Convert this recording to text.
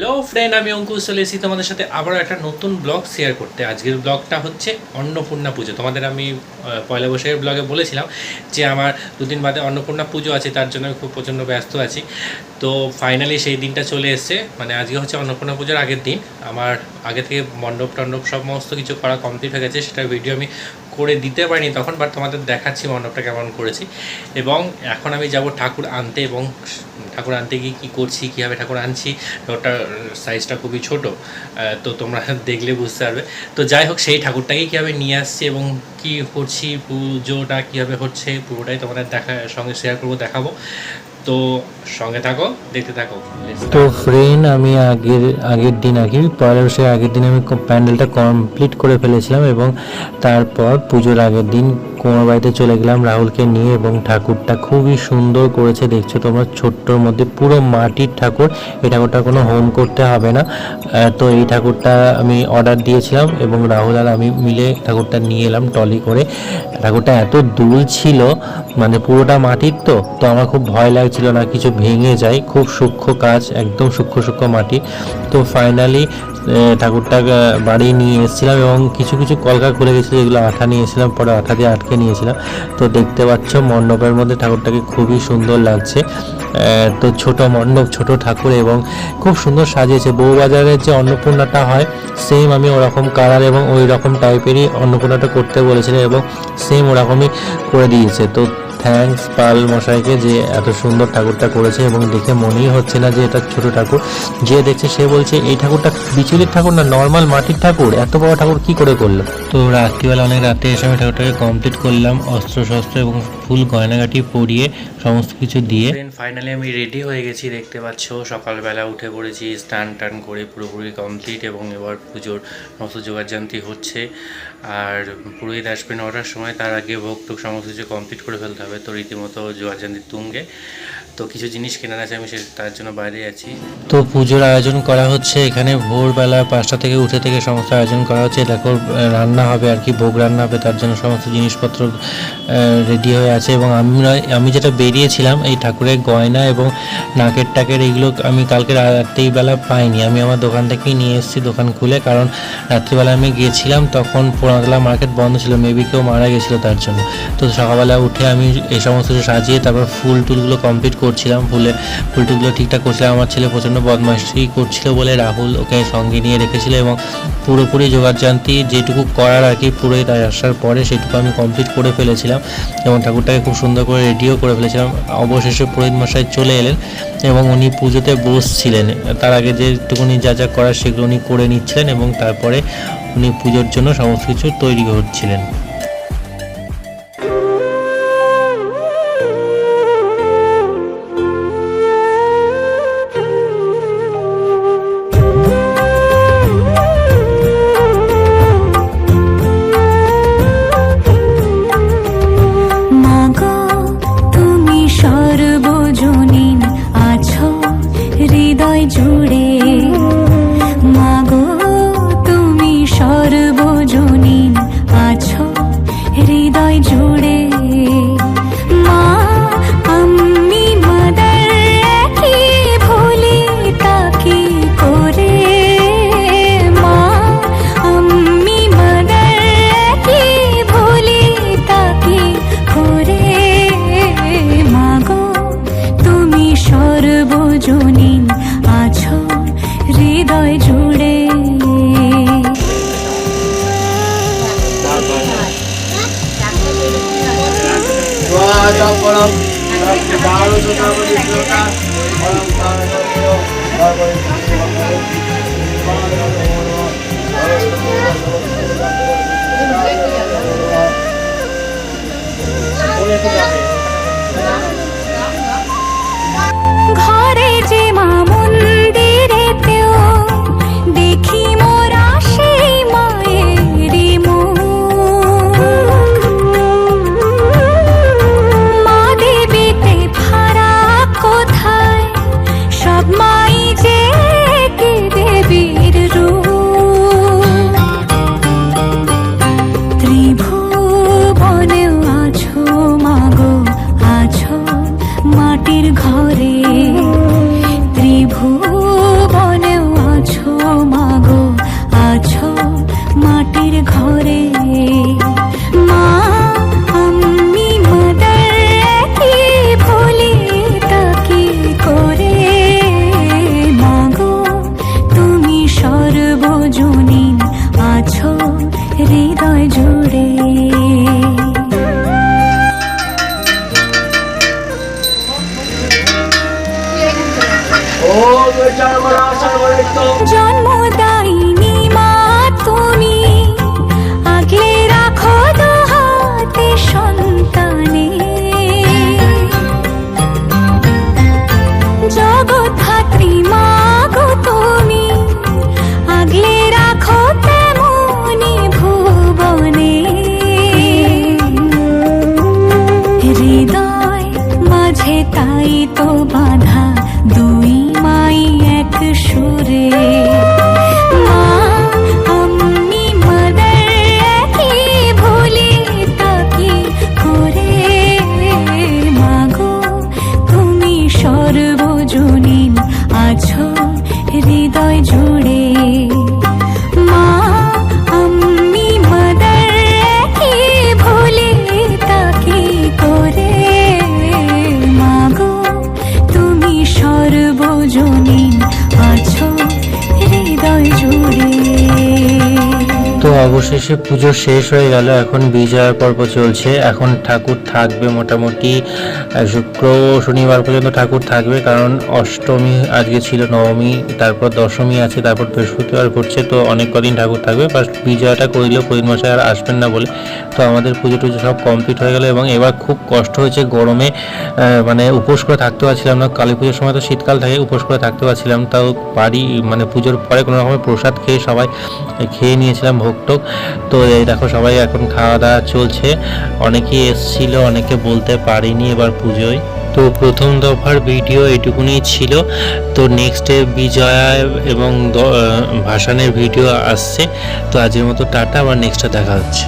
Hello friend, আমি অঙ্কুশ চলে এসেছি তোমাদের সাথে আবারও একটা নতুন ব্লগ শেয়ার করতে। আজকের ব্লগটা হচ্ছে অন্নপূর্ণা পুজো। তোমাদের আমি পয়লা বৈশাখের ব্লগে বলেছিলাম যে আমার দুদিন বাদে অন্নপূর্ণা পুজো আছে, তার জন্য আমি খুব প্রচণ্ড ব্যস্ত আছি। তো ফাইনালি সেই দিনটা চলে এসছে, মানে আজকে হচ্ছে অন্নপূর্ণা পুজোর আগের দিন। আমার আগে থেকে মণ্ডপ টণ্ডপ সমস্ত কিছু করা কমপ্লিট হয়ে গেছে, সেটার ভিডিও আমি করে দিতে পারিনি তখন, বাট তোমাদের দেখাচ্ছি মণ্ডপটা কেমন করেছি। এবং এখন আমি যাব ঠাকুর আনতে, এবং ঠাকুর আনতে গিয়ে কী করছি, কীভাবে ঠাকুর আনছি, ওটার সাইজটা খুবই ছোট, তো তোমরা দেখলে বুঝতে পারবে। তো যাই হোক, সেই ঠাকুরটাকে কীভাবে নিয়ে আসছি এবং কী করছি, পুজোটা কীভাবে হচ্ছে পুরোটাই তোমাদের সঙ্গে শেয়ার করবো, দেখাবো। তো সঙ্গে থাকো, দেখতে থাকো। তো ফ্রেন্ড, আমি আগের দিন পয়লা বৈশাখের আগের দিন আমি প্যান্ডেলটা কমপ্লিট করে ফেলেছিলাম, এবং তারপর পুজোর আগের দিন কোমর বাড়িতে চলে গেলাম রাহুলকে নিয়ে, এবং ঠাকুরটা খুবই সুন্দর করেছে। দেখছো তোমরা, ছোট্টর মধ্যে পুরো মাটির ঠাকুর। এই ঠাকুরটা কোনো হোম করতে হবে না। তো এই ঠাকুরটা আমি অর্ডার দিয়েছিলাম, এবং রাহুল আর আমি মিলে ঠাকুরটা নিয়ে এলাম টলি করে। ঠাকুরটা এত দুল ছিল, মানে পুরোটা মাটির, তো আমার খুব ভয় লাগছিল না কিছু ভেঙে যায়। খুব সূক্ষ্ম কাজ, একদম সূক্ষ্ম মাটি। তো ফাইনালি ঠাকুরটা বাড়ি নিয়ে এসেছিলাম, এবং কিছু কলকা খুলে গেছিলো, যেগুলো আঠা নিয়ে এসেছিলাম, পরে আঠা দিয়ে আটকে নিয়েছিলাম। তো দেখতে পাচ্ছ মণ্ডপের মধ্যে ঠাকুরটাকে খুবই সুন্দর লাগছে। তো ছোট মণ্ডপ, ছোট ঠাকুর, এবং খুব সুন্দর সাজিয়েছে। বউবাজারের যে অন্নপূর্ণাটা হয় সেম আমি ওরকম কালার এবং ওই রকম টাইপেরই অন্নপূর্ণাটা করতে বলেছিলাম, এবং সেম ওরকমই করে দিয়েছে। তো থ্যাঙ্কস পাল মশাইকে, যে এত সুন্দর ঠাকুরটা করেছে, এবং দেখে মনেই হচ্ছে না যে এটা ছোট ঠাকুর। যে দেখছে সে বলছে এই ঠাকুরটা বিচুলির ঠাকুর না, নর্মাল মাটির ঠাকুর, এত বড় ঠাকুর কি করে করলো। তো রাত্রিবেলা অনেক রাতে এসে আমি ঠাকুরটাকে কমপ্লিট করলাম, অস্ত্র শস্ত্র এবং ফুল গয়নাগাটি পরিয়ে সমস্ত কিছু দিয়ে। ফাইনালি আমি রেডি হয়ে গেছি, দেখতে পাচ্ছ। সকালবেলা উঠে পড়েছি, স্নান টান করে পুরোপুরি কমপ্লিট, এবং এবার পুজোর সমস্ত জোগাড়যন্ত্রী হচ্ছে। আর পুরোহিত আসবে 9টার সময়, তার আগে ভোগ টোগ সমস্ত কিছু কমপ্লিট করে ফেলতে হবে। তো রীতিমতো জোগাড়যন্ত্রী তুঙ্গে। তো কিছু জিনিস কেনার আছে, আমি তার জন্য বাইরে আছি। তো পুজোর আয়োজন করা হচ্ছে এখানে। ভোরবেলা 5টা থেকে উঠে থেকে সমস্ত আয়োজন করা হচ্ছে। দেখো রান্না হবে আর কি, ভোগ রান্না হবে, তার জন্য সমস্ত জিনিসপত্র রেডি হয়ে আছে। এবং আমি যেটা বেরিয়েছিলাম, এই ঠাকুরের গয়না এবং নাকের টাকের এইগুলো আমি কালকে রাত্রিবেলা পাইনি, আমি আমার দোকান থেকেই নিয়ে এসেছি, দোকান খুলে। কারণ রাত্রিবেলা আমি গিয়েছিলাম তখন পুরাতলা মার্কেট বন্ধ ছিল, মেবি কেউ মারা গেছিলো তার জন্য। তো সকালবেলা উঠে আমি এই সমস্ত কিছু সাজিয়ে তারপর ফুল টুলগুলো কমপ্লিট করছিলাম, ফুল টুলগুলো ঠিকঠাক করছিলাম। আমার ছেলে প্রচণ্ড বদমাইশি করছিল বলে রাহুল ওকে সঙ্গে নিয়ে রেখেছিল, এবং পুরোপুরি জোগাড়যন্ত্রী যেটুকু করার আর কি পুরোহিত আসার পরে সেটুকু আমি কমপ্লিট করে ফেলেছিলাম, এবং ঠাকুরটাকে খুব সুন্দর করে রেডিও করে ফেলেছিলাম। অবশেষে পুরোহিত মশাই চলে এলেন, এবং উনি পুজোতে বসছিলেন। তার আগে যেটুকুনি যা করার সেগুলো উনি করে নিচ্ছিলেন, এবং তারপরে উনি পুজোর জন্য সমস্ত কিছু তৈরি করছিলেন। জুড়ে মাগো তুমি সর্বজনীন আছো হৃদয় জুড়ে। মা আমি মাদার কি ভুলি তাকে করে, মা আমি মাদার কি ভুলি তাকে করে। মাগো তুমি সর্বজনীন আছো হৃদয় জুড়ে। ঘরে যে মা মন্দিরেতেও দেখি মোরা সেই মায়েরই মুখ। মা দেবীতে ফারাক কোথায়, সব মাই যে একে দেবীর রূপ। রজনী আছো হৃদয় জুড়ে। তো অবশেষে পুজো শেষ হয়ে গেল, এখন বিজয়া পর্ব চলছে। এখন ঠাকুর থাকবে মোটামুটি শুক্র শনিবার পর্যন্ত ঠাকুর থাকবে, কারণ অষ্টমী আজকে ছিল, নবমী, তারপর দশমী আছে, তারপর বৃহস্পতিবার পড়ছে, তো অনেক কদিন ঠাকুর থাকবে। ফার্স্ট বিজয়াটা করিল, প্রদীপ মশাই আর আসবেন না বলে। তো আমাদের পুজো টুজো সব কমপ্লিট হয়ে গেল, এবং এবার খুব কষ্ট হয়েছে গরমে, মানে উপোস করে থাকতে পারছিলাম না। কালী পুজোর সময় তো শীতকাল থাকে, উপোস করে থাকতে পারছিলাম, তাও বাড়ি মানে পুজোর পরে কোনো রকমের প্রসাদ খেয়ে সবাই খেয়ে নিয়েছিলাম ভোগ টোক। তো এই দেখো সবাই এখন খাওয়া দাওয়া চলছে, অনেকেই এসছিল, অনেকে বলতে পারিনি এবার পুজোয়। তো প্রথম দফার ভিডিও এটুকুনি ছিল। তো নেক্সটে বিজয়া এবং ভাসানের ভিডিও আসছে। তো আজকের মতো টাটা, আবার নেক্সটে দেখা হচ্ছে।